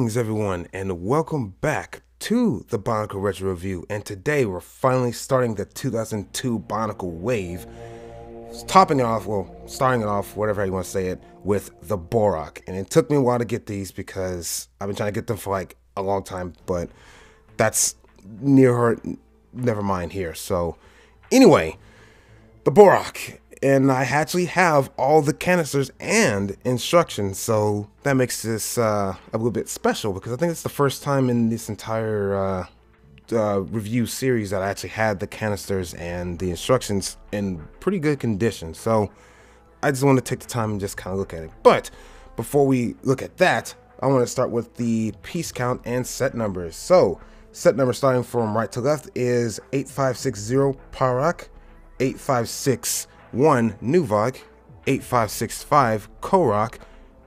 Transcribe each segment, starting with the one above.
Greetings everyone and welcome back to the Bionicle Retro Review, and today we're finally starting the 2002 Bionicle wave, starting it off, whatever you want to say it, with the Bohrok. And it took me a while to get these because I've been trying to get them for like a long time, but that's never mind here. So anyway, the Bohrok. And I actually have all the canisters and instructions, so that makes this a little bit special because I think it's the first time in this entire review series that I actually had the canisters and the instructions in pretty good condition. So I just want to take the time and just kind of look at it. But before we look at that, I want to start with the piece count and set numbers. So set number starting from right to left is 8560 Bohrok, 8561 Nuvok, 8565 Korok,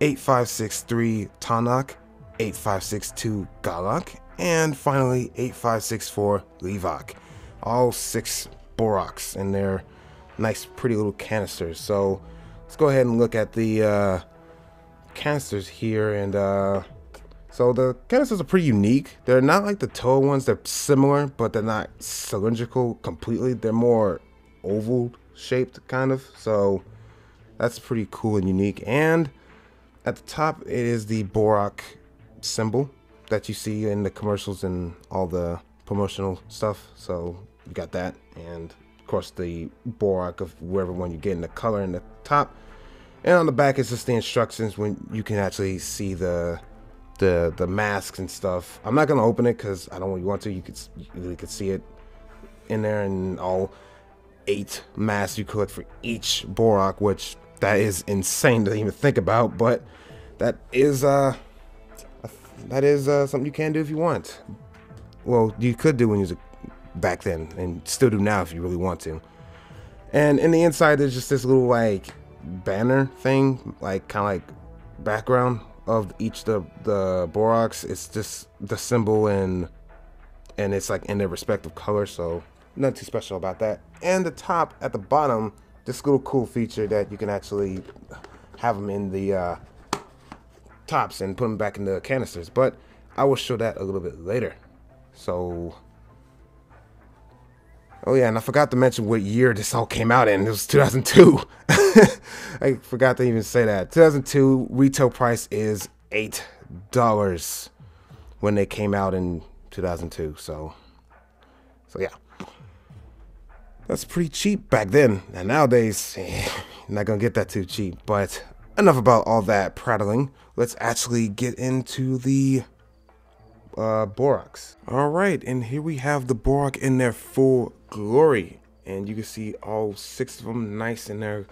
8563 Tanakh, 8562 Galak, and finally 8564 Levok. All 6 Bohroks in their nice pretty little canisters. So let's go ahead and look at the canisters here. And so the canisters are pretty unique. They're not like the Toa ones. They're similar, but they're not cylindrical completely. They're more oval shaped kind of, so that's pretty cool and unique. And at the top it is the Bohrok symbol that you see in the commercials and all the promotional stuff. So you got that, and of course the Bohrok of wherever one you get in the color in the top. And on the back is just the instructions when you can actually see the masks and stuff. I'm not gonna open it because I don't really want to. You really could see it in there, and all 8 masks you collect for each Bohrok, which that is insane to even think about, but that is something you can do if you want. Well, you could do when you was back then, and still do now if you really want to. And in the inside there's just this little like banner thing, like kind of like background of each the Bohroks. It's just the symbol, and it's like in their respective colors, so nothing too special about that. And the top at the bottom, this little cool feature that you can actually have them in the tops and put them back in the canisters, but I will show that a little bit later. So, oh yeah, and I forgot to mention what year this all came out in. It was 2002. I forgot to even say that. 2002 retail price is $8 when they came out in 2002. So yeah. That's pretty cheap back then, and nowadays, you're not gonna get that too cheap. But enough about all that prattling. Let's actually get into the Bohroks. All right, and here we have the Bohrok in their full glory, and you can see all 6 of them nice in their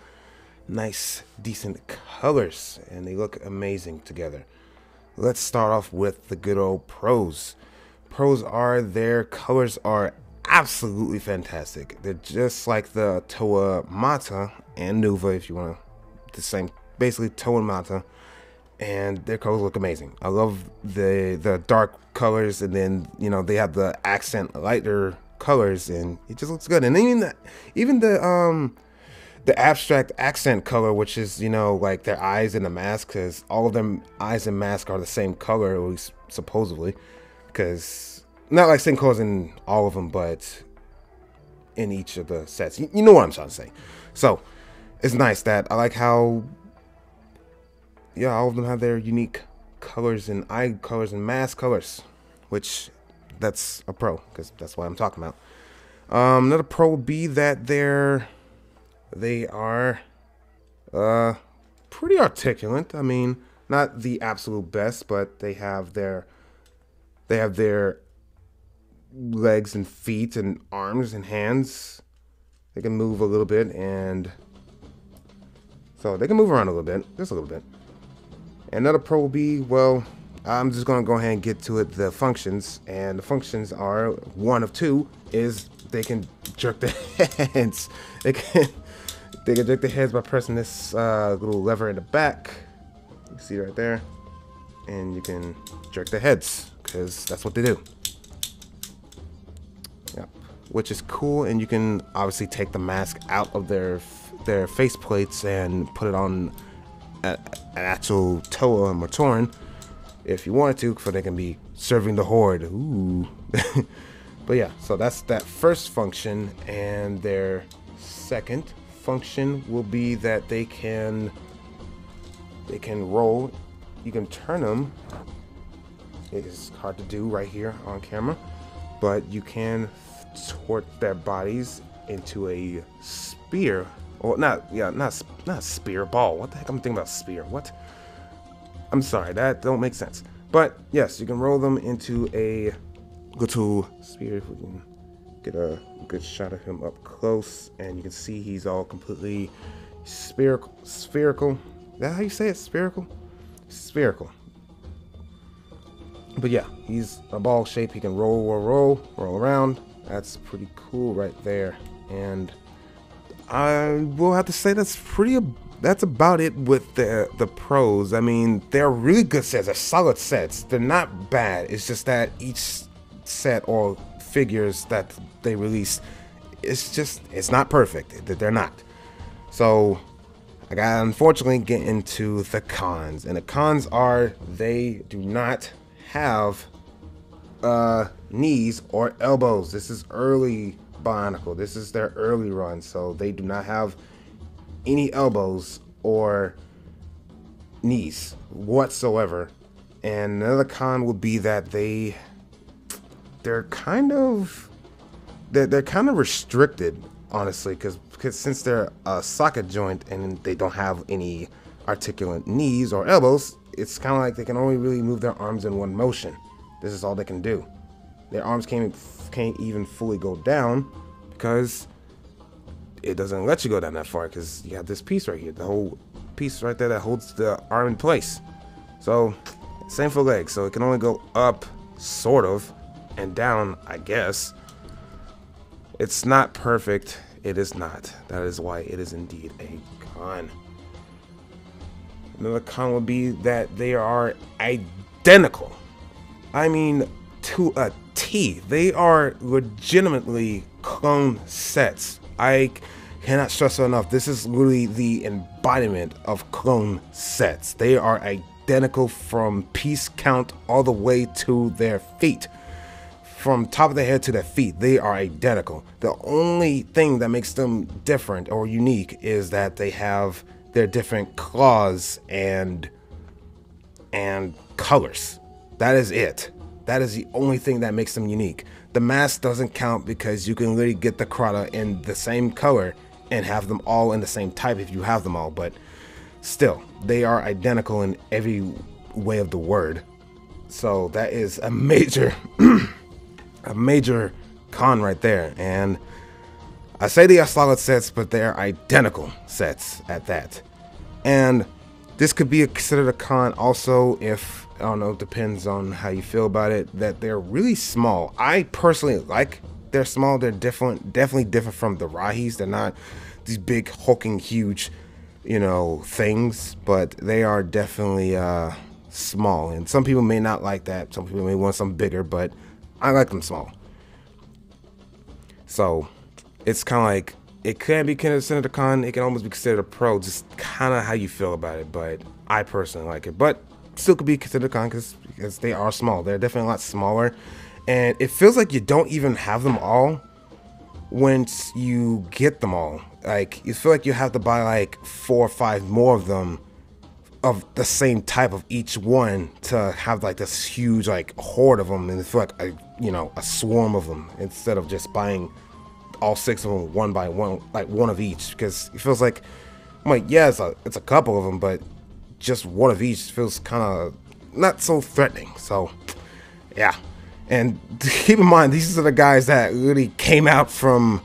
nice, decent colors, and they look amazing together. Let's start off with the good old pros. Pros are their colors are absolutely fantastic. They're just like the Toa Mata and Nuva, if you want to, the same, basically Toa and Mata, and their colors look amazing. I love the dark colors, and then they have the accent lighter colors, and it just looks good. And even the abstract accent color, which is like their eyes and the mask, because all of them eyes and mask are the same color, at least supposedly, because not like same colors in all of them, but in each of the sets. You know what I'm trying to say. So it's nice that I like how, yeah, all of them have their unique colors and eye colors and mask colors, which that's a pro, because that's what I'm talking about. Another pro would be that they are pretty articulate. I mean, not the absolute best, but they have their legs and feet and arms and hands. They can move a little bit, and so they can move around a little bit, just a little bit. Another pro will be, well, I'm just gonna go ahead and get to it, the functions. And the functions are, one of 2 is they can jerk their heads. They can jerk their heads by pressing this little lever in the back. You see right there, and you can jerk their heads because that's what they do. Yep, which is cool. And you can obviously take the mask out of their face plates and put it on an actual Toa Matoran, if you wanted to, so they can be serving the horde. Ooh. But yeah, so that's that first function, and their second function will be that they can roll. You can turn them. It is hard to do right here on camera, but you can tort their bodies into a spear, or not spear, ball. What the heck? I'm thinking about spear. What? I'm sorry, that don't make sense. But yes, you can roll them into a little spear. If we can get a good shot of him up close, and you can see he's all completely spherical. Is that how you say it? Spherical? Spherical. But yeah, he's a ball shape. He can roll around. That's pretty cool right there. And I will have to say that's about it with the pros. I mean, they're really good sets. They're solid sets. They're not bad. It's just that each set or figures that they release, it's not perfect. They're not. So I gotta unfortunately get into the cons. And the cons are they do not have knees or elbows. This is early Bionicle. This is their early run, so they do not have any elbows or knees whatsoever. And another con would be that they're kind of restricted, honestly, because since they're a socket joint and they don't have any articulate knees or elbows, it's kind of like they can only really move their arms in one motion. This is all they can do. Their arms can't even fully go down because it doesn't let you go down that far, because you have this piece right here, the whole piece right there that holds the arm in place. So same for legs, so it can only go up sort of and down, I guess. It's not perfect. It is not. That is why it is indeed a con. Another con would be that they are identical. I mean, to a T. They are legitimately clone sets. I cannot stress enough. This is literally the embodiment of clone sets. They are identical from piece count all the way to their feet. From top of the head to their feet, they are identical. The only thing that makes them different or unique is that they have their different claws and colors. That is it. That is the only thing that makes them unique. The mask doesn't count because you can literally get the Krata in the same color and have them all in the same type if you have them all, but still, they are identical in every way of the word. So that is a major a major con right there. And I say they are solid sets, but they are identical sets at that. And this could be considered a con also if, I don't know, depends on how you feel about it, that they're really small. I personally like they're small. They're definitely different from the Rahis. They're not these big hulking huge, you know, things, but they are definitely small. And some people may not like that. Some people may want something bigger, but I like them small. So it's kind of like, it can be considered a con, it can almost be considered a pro, just kind of how you feel about it. But I personally like it, but still could be considered a con because they are small. They're definitely a lot smaller, and it feels like you don't even have them all once you get them all. Like, you feel like you have to buy like 4 or 5 more of them of the same type of each one to have like this huge like horde of them, and feel like a swarm of them, instead of just buying all 6 of them one by one, like one of each. Because it feels like, I'm like, yeah, it's a couple of them, but just one of each feels kind of not so threatening. So yeah, and keep in mind, these are the guys that really came out from,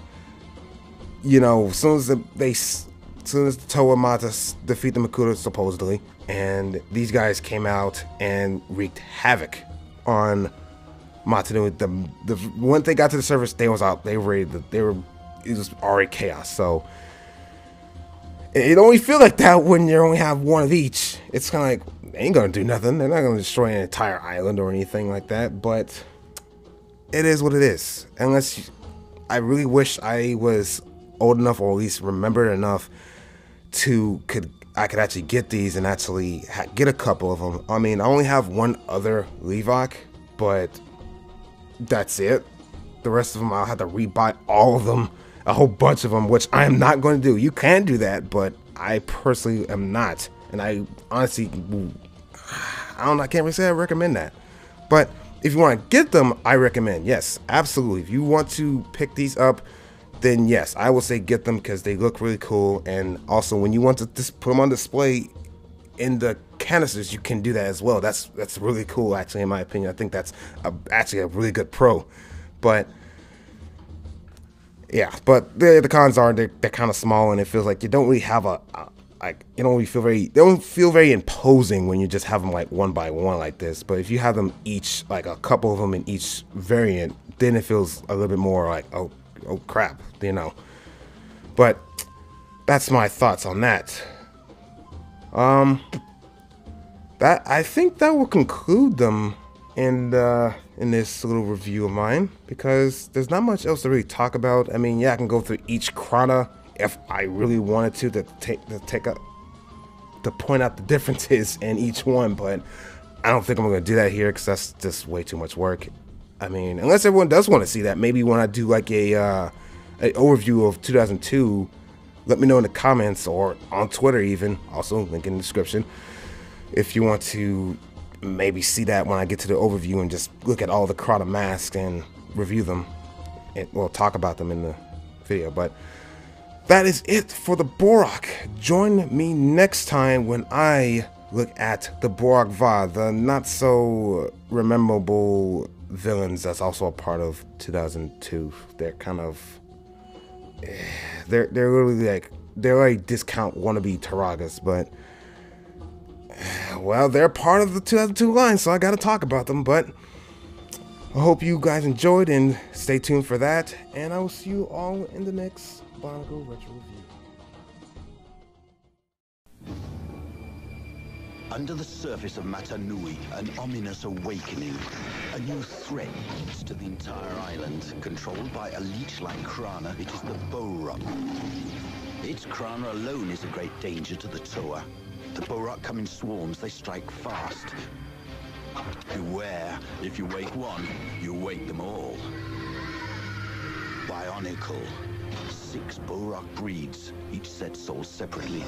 as soon as the Toa Mata defeat the Makuta, supposedly, and these guys came out and wreaked havoc on Mata. When they got to the surface, they was out. They were ready. It was already chaos. So it only feel like that when you only have one of each. It's kind of like, they ain't gonna do nothing. They're not gonna destroy an entire island or anything like that. But it is what it is. I really wish I was old enough, or at least remembered enough, to could I could actually get these and actually get a couple of them. I mean, I only have one other Levoc, but that's it. The rest of them, I'll have to rebuy all of them, a whole bunch of them, which I am not going to do. You can do that, but I personally am not. And I honestly, I don't know, I can't really say I recommend that. But if you want to get them, I recommend, yes, absolutely. If you want to pick these up, then yes, I will say get them because they look really cool. And also, when you want to just put them on display in the canisters, you can do that as well. That's really cool, actually, in my opinion. I think that's actually a really good pro. But yeah, but the cons are they're kind of small, and it feels like you don't really have like, you don't really feel they don't feel very imposing when you just have them like one by one like this. But if you have them each, like a couple of them in each variant, then it feels a little bit more like, oh crap, you know. But that's my thoughts on that. That, I think that will conclude them in this little review of mine, because there's not much else to really talk about. I mean, yeah, I can go through each Chrono if I really wanted to point out the differences in each one, but I don't think I'm going to do that here because that's just way too much work. I mean, unless everyone does want to see that, maybe when I do like a overview of 2002, let me know in the comments or on Twitter even, also link in the description, if you want to maybe see that when I get to the overview and just look at all the Chrono masks and review them, and we'll talk about them in the video. But that is it for the Bohrok. Join me next time when I look at the Bohrok Va, the not so rememberable villains that's also a part of 2002. They're kind of, they're literally like, they're like discount wannabe Taragas, but well, they're part of the 2002 line, so I gotta talk about them. But I hope you guys enjoyed, and stay tuned for that, and I will see you all in the next Bionicle Retro Review. Under the surface of Matanui, an ominous awakening. A new threat to the entire island. Controlled by a leech-like Krana, it is the Bohrok. Its Krana alone is a great danger to the Toa. The Bohrok come in swarms, they strike fast. Beware, if you wake one, you wake them all. Bionicle. 6 Bohrok breeds, each set sold separately.